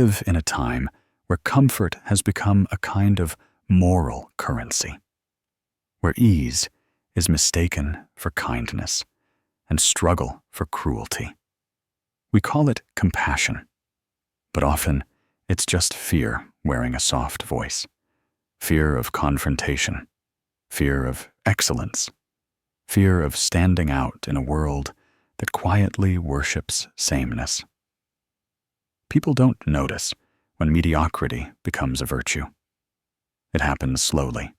live in a time where comfort has become a kind of moral currency, where ease is mistaken for kindness and struggle for cruelty. We call it compassion, but often it's just fear wearing a soft voice, fear of confrontation, fear of excellence, fear of standing out in a world that quietly worships sameness. People don't notice when mediocrity becomes a virtue. It happens slowly.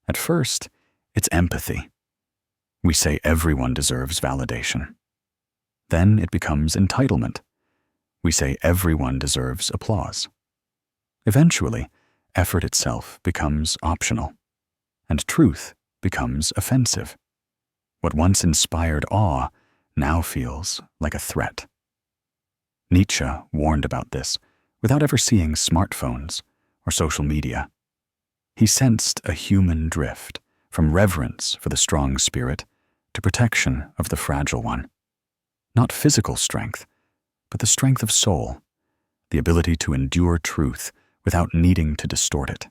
At first, it's empathy. We say everyone deserves validation. Then it becomes entitlement. We say everyone deserves applause. Eventually, effort itself becomes optional, and truth becomes offensive. What once inspired awe now feels like a threat. Nietzsche warned about this without ever seeing smartphones or social media. He sensed a human drift from reverence for the strong spirit to protection of the fragile one. Not physical strength, but the strength of soul, the ability to endure truth without needing to distort it.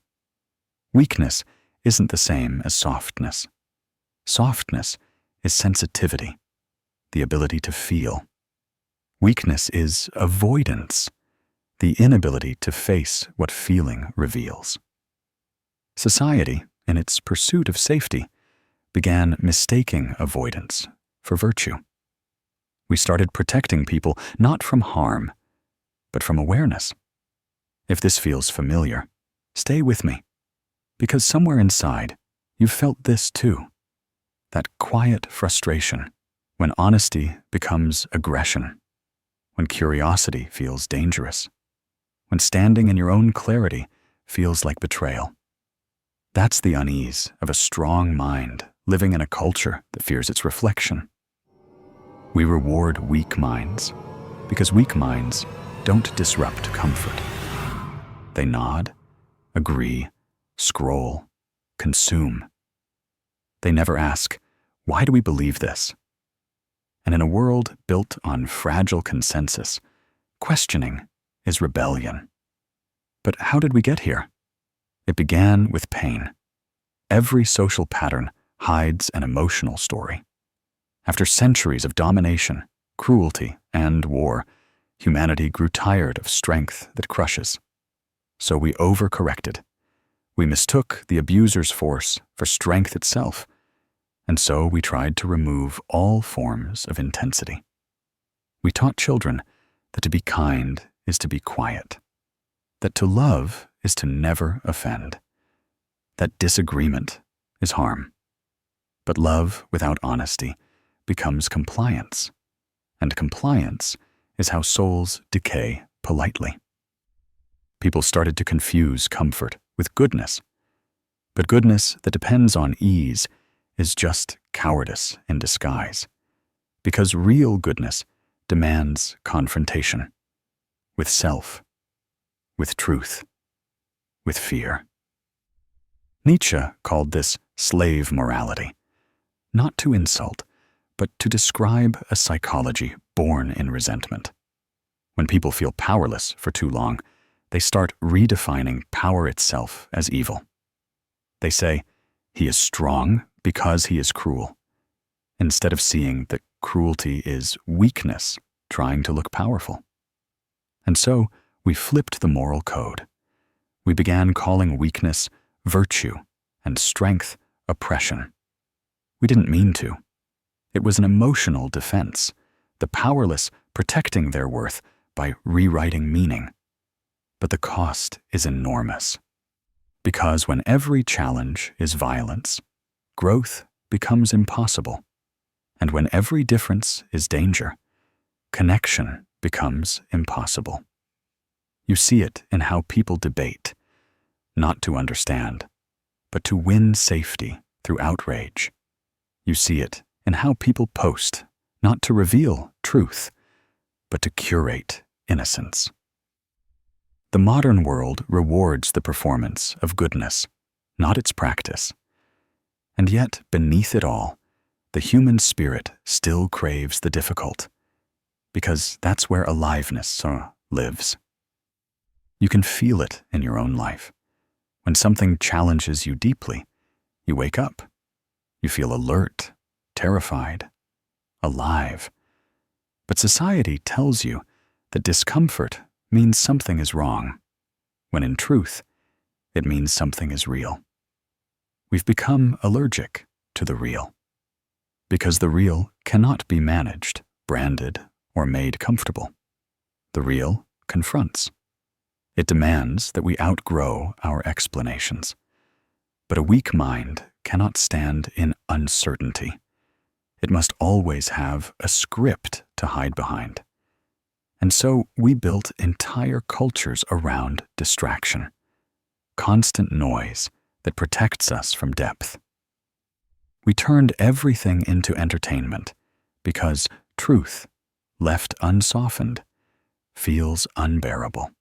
Weakness isn't the same as softness. Softness is sensitivity, the ability to feel. Weakness is avoidance, the inability to face what feeling reveals. Society, in its pursuit of safety, began mistaking avoidance for virtue. We started protecting people not from harm, but from awareness. If this feels familiar, stay with me, because somewhere inside, you've felt this too. That quiet frustration when honesty becomes aggression, when curiosity feels dangerous, when standing in your own clarity feels like betrayal. That's the unease of a strong mind living in a culture that fears its reflection. We reward weak minds because weak minds don't disrupt comfort. They nod, agree, scroll, consume. They never ask, why do we believe this? And in a world built on fragile consensus, questioning is rebellion. But how did we get here? It began with pain. Every social pattern hides an emotional story. After centuries of domination, cruelty, and war, humanity grew tired of strength that crushes. So we overcorrected. We mistook the abuser's force for strength itself, and so we tried to remove all forms of intensity. We taught children that to be kind is to be quiet, that to love is to never offend, that disagreement is harm. But love without honesty becomes compliance, and compliance is how souls decay politely. People started to confuse comfort with goodness, but goodness that depends on ease is just cowardice in disguise, because real goodness demands confrontation with self, with truth, with fear. Nietzsche called this slave morality, not to insult, but to describe a psychology born in resentment. When people feel powerless for too long, they start redefining power itself as evil. They say, he is strong because he is cruel, instead of seeing that cruelty is weakness trying to look powerful. And so we flipped the moral code. We began calling weakness virtue and strength oppression. We didn't mean to. It was an emotional defense, the powerless protecting their worth by rewriting meaning. But the cost is enormous. Because when every challenge is violence, growth becomes impossible. And when every difference is danger, connection becomes impossible. You see it in how people debate, not to understand, but to win safety through outrage. You see it in how people post, not to reveal truth, but to curate innocence. The modern world rewards the performance of goodness, not its practice. And yet, beneath it all, the human spirit still craves the difficult, because that's where aliveness lives. You can feel it in your own life. When something challenges you deeply, you wake up. You feel alert, terrified, alive. But society tells you that discomfort means something is wrong, when in truth, it means something is real. We've become allergic to the real, because the real cannot be managed, branded, or made comfortable. The real confronts. It demands that we outgrow our explanations. But a weak mind cannot stand in uncertainty. It must always have a script to hide behind. And so we built entire cultures around distraction, constant noise that protects us from depth. We turned everything into entertainment because truth, left unsoftened, feels unbearable.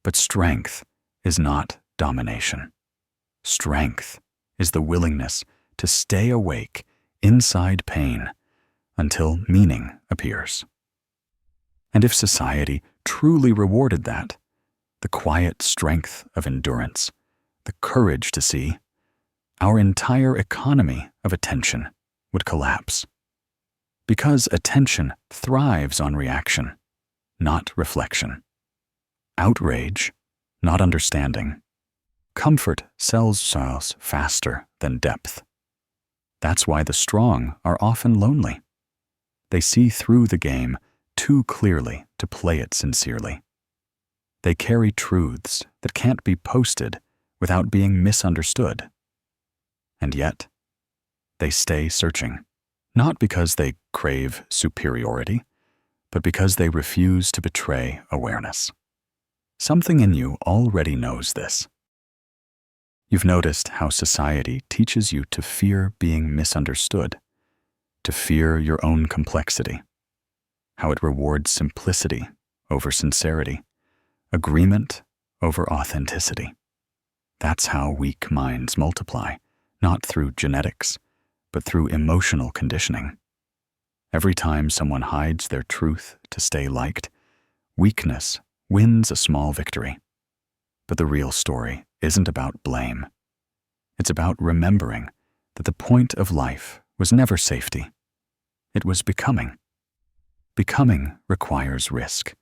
But strength is not domination. Strength is the willingness to stay awake inside pain until meaning appears. And if society truly rewarded that, the quiet strength of endurance, the courage to see, our entire economy of attention would collapse. Because attention thrives on reaction, not reflection. Outrage, not understanding. Comfort sells us faster than depth. That's why the strong are often lonely. They see through the game too clearly to play it sincerely. They carry truths that can't be posted without being misunderstood. And yet, they stay searching, not because they crave superiority, but because they refuse to betray awareness. Something in you already knows this. You've noticed how society teaches you to fear being misunderstood, to fear your own complexity, how it rewards simplicity over sincerity, agreement over authenticity. That's how weak minds multiply, not through genetics, but through emotional conditioning. Every time someone hides their truth to stay liked, weakness wins a small victory. But the real story isn't about blame. It's about remembering that the point of life was never safety. It was becoming. Becoming requires risk.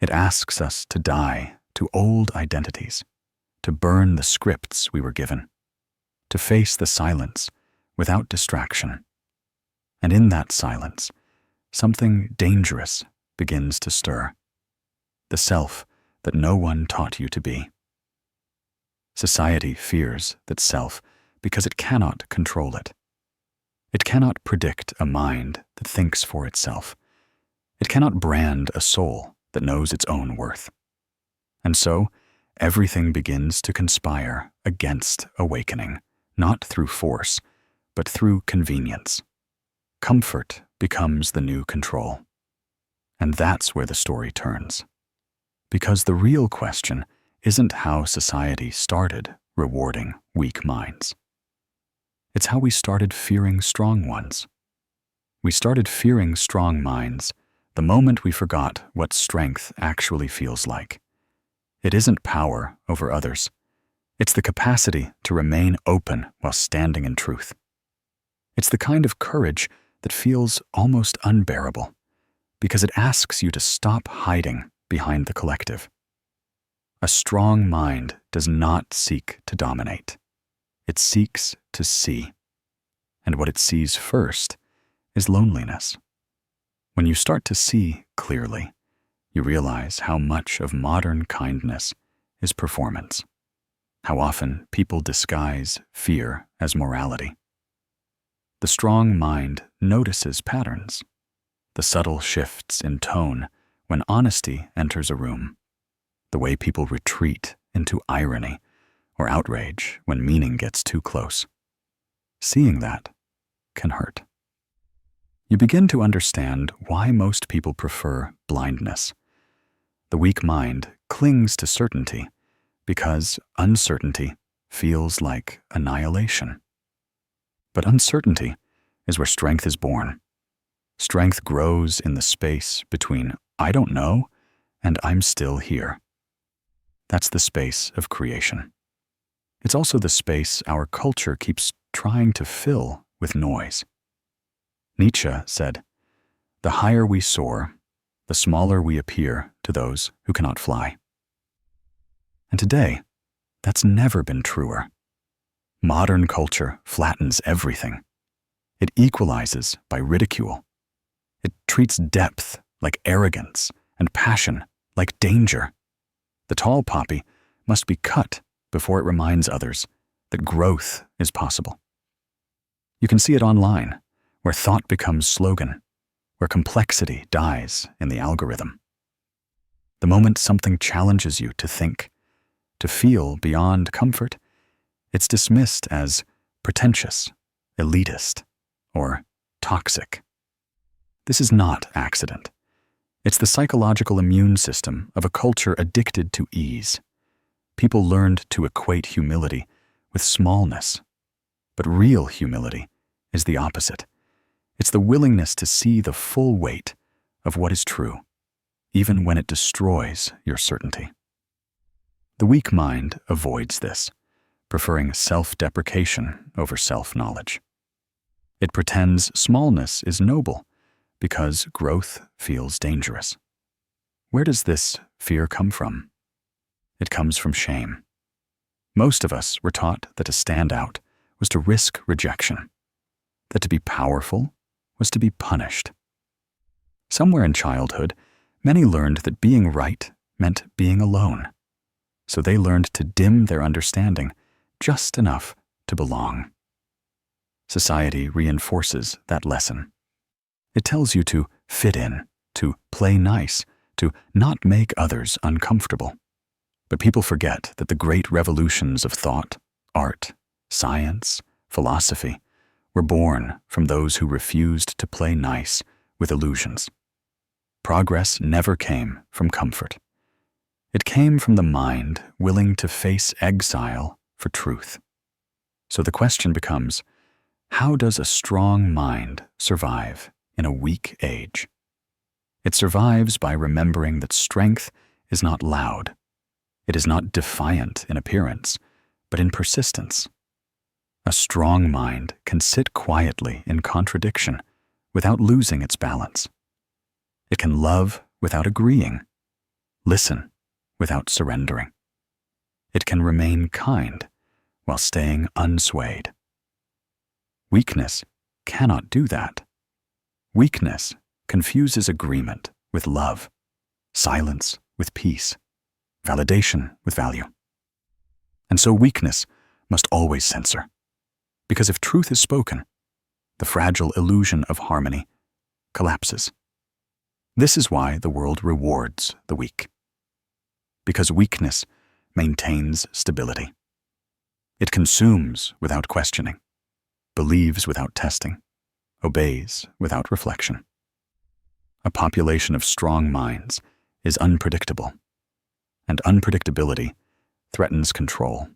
It asks us to die to old identities, to burn the scripts we were given, to face the silence without distraction. And in that silence, something dangerous begins to stir. The self that no one taught you to be. Society fears that self because it cannot control it. It cannot predict a mind that thinks for itself. It cannot brand a soul that knows its own worth. And so, everything begins to conspire against awakening, not through force, but through convenience. Comfort becomes the new control. And that's where the story turns. Because the real question isn't how society started rewarding weak minds. It's how we started fearing strong ones. We started fearing strong minds the moment we forgot what strength actually feels like. It isn't power over others. It's the capacity to remain open while standing in truth. It's the kind of courage that feels almost unbearable because it asks you to stop hiding behind the collective. A strong mind does not seek to dominate. It seeks to see. And what it sees first is loneliness. When you start to see clearly, you realize how much of modern kindness is performance, how often people disguise fear as morality. The strong mind notices patterns, the subtle shifts in tone when honesty enters a room, the way people retreat into irony or outrage when meaning gets too close. Seeing that can hurt. You begin to understand why most people prefer blindness. The weak mind clings to certainty because uncertainty feels like annihilation. But uncertainty is where strength is born. Strength grows in the space between I don't know and I'm still here. That's the space of creation. It's also the space our culture keeps trying to fill with noise. Nietzsche said, "The higher we soar, the smaller we appear to those who cannot fly." And today, that's never been truer. Modern culture flattens everything. It equalizes by ridicule. It treats depth like arrogance and passion like danger. The tall poppy must be cut before it reminds others that growth is possible. You can see it online, where thought becomes slogan, where complexity dies in the algorithm. The moment something challenges you to think, to feel beyond comfort, it's dismissed as pretentious, elitist, or toxic. This is not accident. It's the psychological immune system of a culture addicted to ease. People learned to equate humility with smallness. But real humility is the opposite. It's the willingness to see the full weight of what is true, even when it destroys your certainty. The weak mind avoids this, preferring self-deprecation over self-knowledge. It pretends smallness is noble because growth feels dangerous. Where does this fear come from? It comes from shame. Most of us were taught that to stand out was to risk rejection, that to be powerful was to be punished. Somewhere in childhood, many learned that being right meant being alone, so they learned to dim their understanding just enough to belong. Society reinforces that lesson. It tells you to fit in, to play nice, to not make others uncomfortable. But people forget that the great revolutions of thought, art, science, philosophy were born from those who refused to play nice with illusions. Progress never came from comfort. It came from the mind willing to face exile for truth. So the question becomes, how does a strong mind survive in a weak age? It survives by remembering that strength is not loud. It is not defiant in appearance, but in persistence. A strong mind can sit quietly in contradiction without losing its balance. It can love without agreeing, listen without surrendering. It can remain kind while staying unswayed. Weakness cannot do that. Weakness confuses agreement with love, silence with peace, validation with value. And so weakness must always censor, because if truth is spoken, the fragile illusion of harmony collapses. This is why the world rewards the weak, because weakness maintains stability. It consumes without questioning, believes without testing, obeys without reflection. A population of strong minds is unpredictable, and unpredictability threatens control.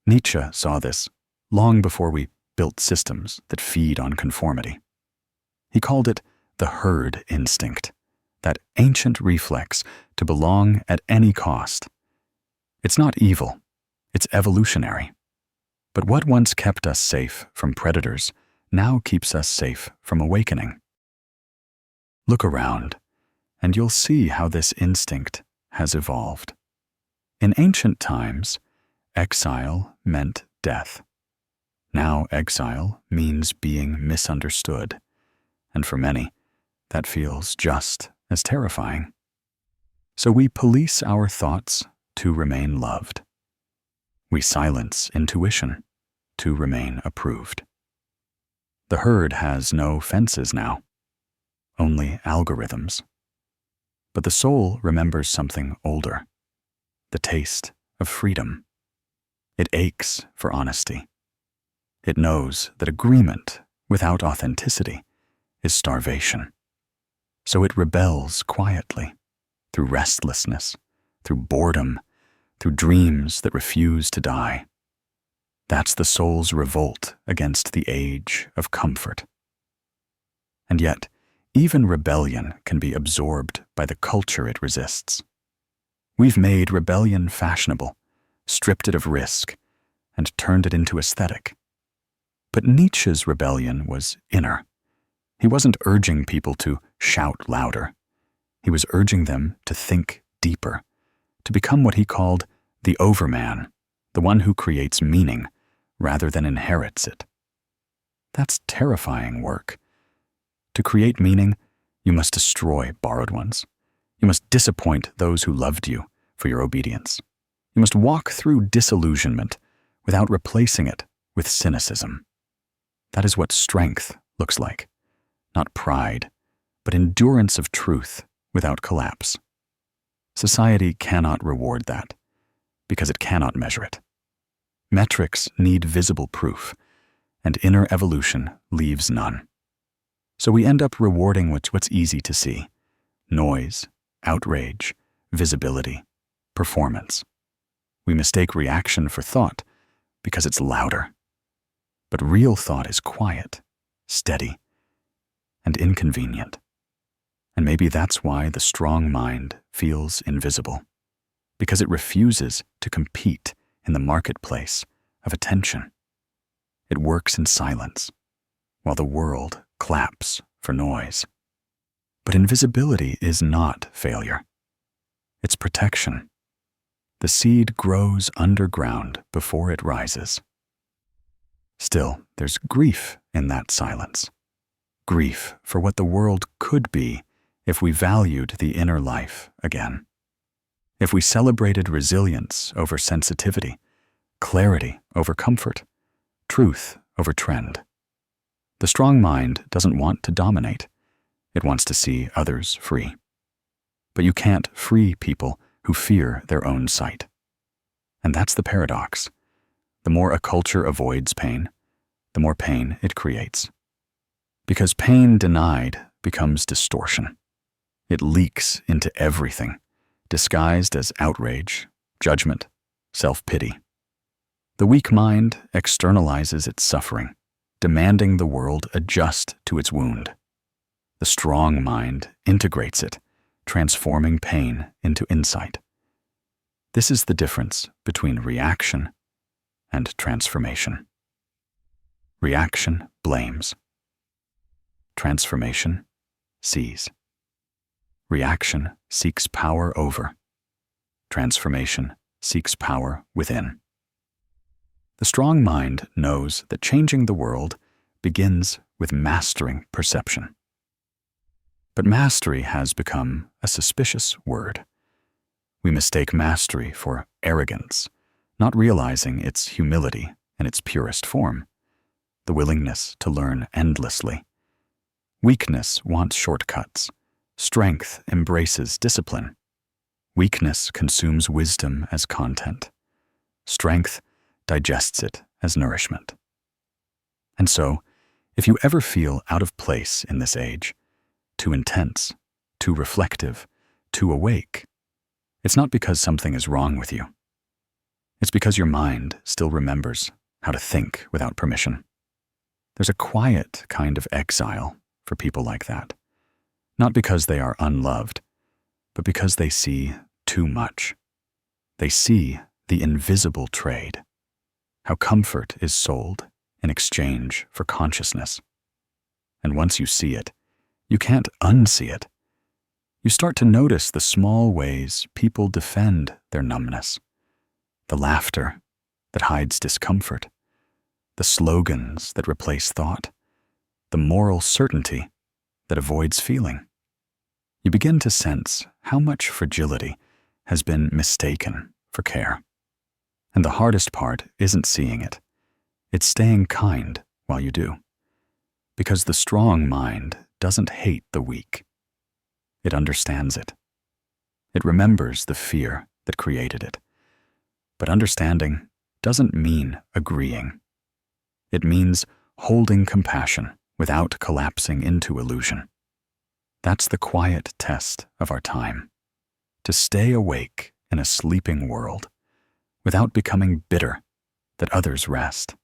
Nietzsche saw this long before we built systems that feed on conformity. He called it the herd instinct, that ancient reflex to belong at any cost. It's not evil, it's evolutionary. But what once kept us safe from predators now keeps us safe from awakening. Look around, and you'll see how this instinct has evolved. In ancient times, exile meant death. Now exile means being misunderstood, and for many, that feels just as terrifying. So we police our thoughts to remain loved. We silence intuition to remain approved. The herd has no fences now, only algorithms. But the soul remembers something older, the taste of freedom. It aches for honesty. It knows that agreement without authenticity is starvation. So it rebels quietly, through restlessness, through boredom, through dreams that refuse to die. That's the soul's revolt against the age of comfort. And yet, even rebellion can be absorbed by the culture it resists. We've made rebellion fashionable, stripped it of risk, and turned it into aesthetic. But Nietzsche's rebellion was inner. He wasn't urging people to shout louder. He was urging them to think deeper, to become what he called the overman, the one who creates meaning rather than inherits it. That's terrifying work. To create meaning, you must destroy borrowed ones. You must disappoint those who loved you for your obedience. You must walk through disillusionment without replacing it with cynicism. That is what strength looks like. Not pride, but endurance of truth without collapse. Society cannot reward that, because it cannot measure it. Metrics need visible proof, and inner evolution leaves none. So we end up rewarding what's easy to see: noise, outrage, visibility, performance. We mistake reaction for thought because it's louder. But real thought is quiet, steady, and inconvenient. And maybe that's why the strong mind feels invisible, because it refuses to compete in the marketplace of attention. It works in silence, while the world claps for noise. But invisibility is not failure. It's protection. The seed grows underground before it rises. Still, there's grief in that silence. Grief for what the world could be if we valued the inner life again. If we celebrated resilience over sensitivity, clarity over comfort, truth over trend. The strong mind doesn't want to dominate. It wants to see others free. But you can't free people who fear their own sight. And that's the paradox. The more a culture avoids pain, the more pain it creates. Because pain denied becomes distortion. It leaks into everything, disguised as outrage, judgment, self-pity. The weak mind externalizes its suffering, demanding the world adjust to its wound. The strong mind integrates it, transforming pain into insight. This is the difference between reaction and transformation. Reaction blames. Transformation sees. Reaction seeks power over. Transformation seeks power within. The strong mind knows that changing the world begins with mastering perception. But mastery has become a suspicious word. We mistake mastery for arrogance, not realizing its humility in its purest form, the willingness to learn endlessly. Weakness wants shortcuts. Strength embraces discipline. Weakness consumes wisdom as content. Strength digests it as nourishment. And so, if you ever feel out of place in this age, too intense, too reflective, too awake, it's not because something is wrong with you. It's because your mind still remembers how to think without permission. There's a quiet kind of exile for people like that, not because they are unloved, but because they see too much. They see the invisible trade, how comfort is sold in exchange for consciousness. And once you see it, you can't unsee it. You start to notice the small ways people defend their numbness, the laughter that hides discomfort, the slogans that replace thought, the moral certainty that avoids feeling. You begin to sense how much fragility has been mistaken for care. And the hardest part isn't seeing it. It's staying kind while you do. Because the strong mind doesn't hate the weak. It understands it. It remembers the fear that created it. But understanding doesn't mean agreeing. It means holding compassion without collapsing into illusion. That's the quiet test of our time. To stay awake in a sleeping world without becoming bitter that others rest.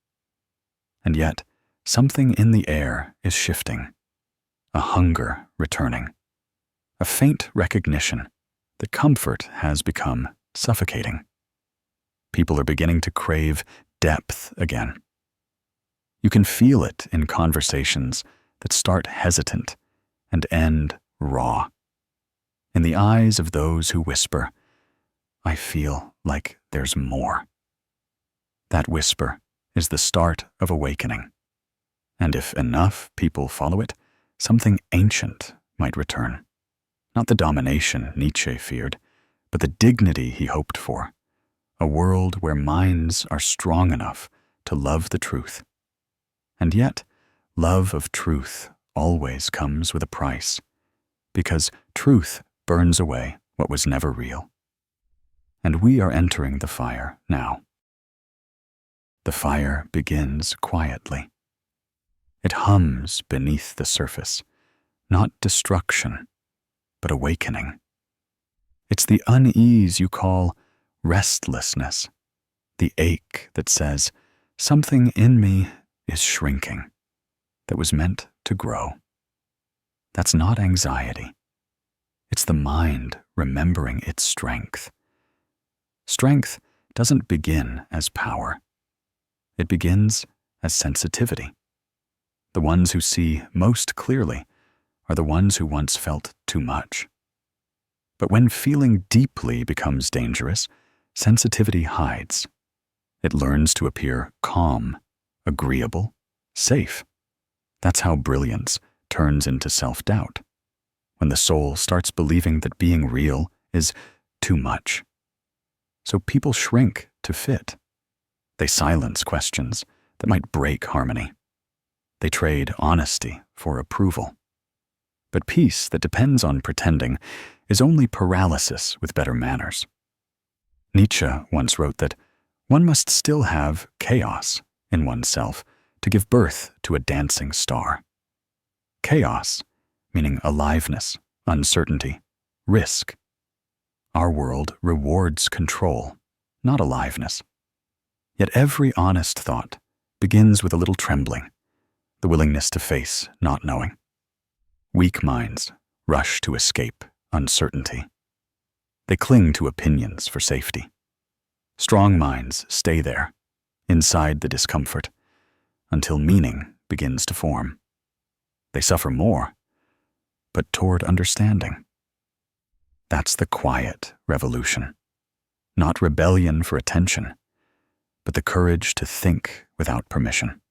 And yet, something in the air is shifting, a hunger returning, a faint recognition that comfort has become suffocating. People are beginning to crave depth again. You can feel it in conversations that start hesitant and end raw. In the eyes of those who whisper, "I feel like there's more." That whisper is the start of awakening. And if enough people follow it, something ancient might return. Not the domination Nietzsche feared, but the dignity he hoped for. A world where minds are strong enough to love the truth. And yet, love of truth always comes with a price, because truth burns away what was never real. And we are entering the fire now. The fire begins quietly. It hums beneath the surface, not destruction, but awakening. It's the unease you call restlessness, the ache that says, something in me is shrinking, that was meant to grow. That's not anxiety. It's the mind remembering its strength. Strength doesn't begin as power. It begins as sensitivity. The ones who see most clearly are the ones who once felt too much. But when feeling deeply becomes dangerous, sensitivity hides. It learns to appear calm, agreeable, safe. That's how brilliance turns into self-doubt, when the soul starts believing that being real is too much. So people shrink to fit. They silence questions that might break harmony. They trade honesty for approval. But peace that depends on pretending is only paralysis with better manners. Nietzsche once wrote that one must still have chaos in oneself to give birth to a dancing star. Chaos, meaning aliveness, uncertainty, risk. Our world rewards control, not aliveness. Yet every honest thought begins with a little trembling, the willingness to face not knowing. Weak minds rush to escape uncertainty. They cling to opinions for safety. Strong minds stay there, inside the discomfort, until meaning begins to form. They suffer more, but toward understanding. That's the quiet revolution. Not rebellion for attention, but the courage to think without permission.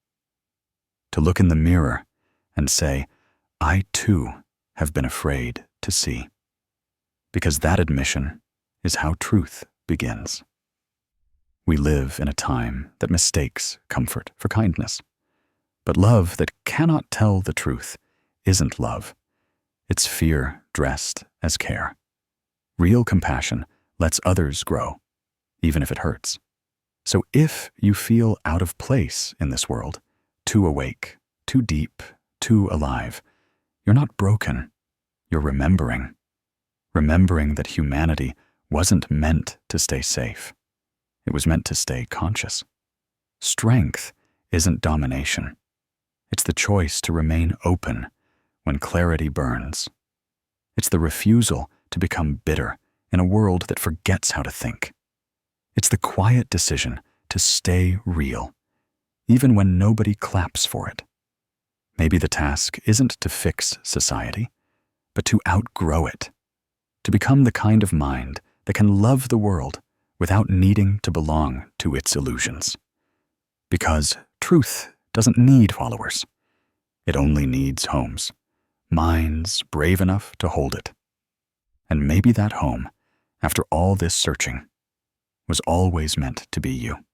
To look in the mirror and say, I too have been afraid to see. Because that admission is how truth begins. We live in a time that mistakes comfort for kindness. But love that cannot tell the truth isn't love. It's fear dressed as care. Real compassion lets others grow, even if it hurts. So if you feel out of place in this world, too awake, too deep, too alive, you're not broken. You're remembering. Remembering that humanity wasn't meant to stay safe. It was meant to stay conscious. Strength isn't domination. It's the choice to remain open when clarity burns. It's the refusal to become bitter in a world that forgets how to think. It's the quiet decision to stay real, even when nobody claps for it. Maybe the task isn't to fix society, but to outgrow it, to become the kind of mind that can love the world without needing to belong to its illusions. Because truth doesn't need followers. It only needs homes, minds brave enough to hold it. And maybe that home, after all this searching, was always meant to be you.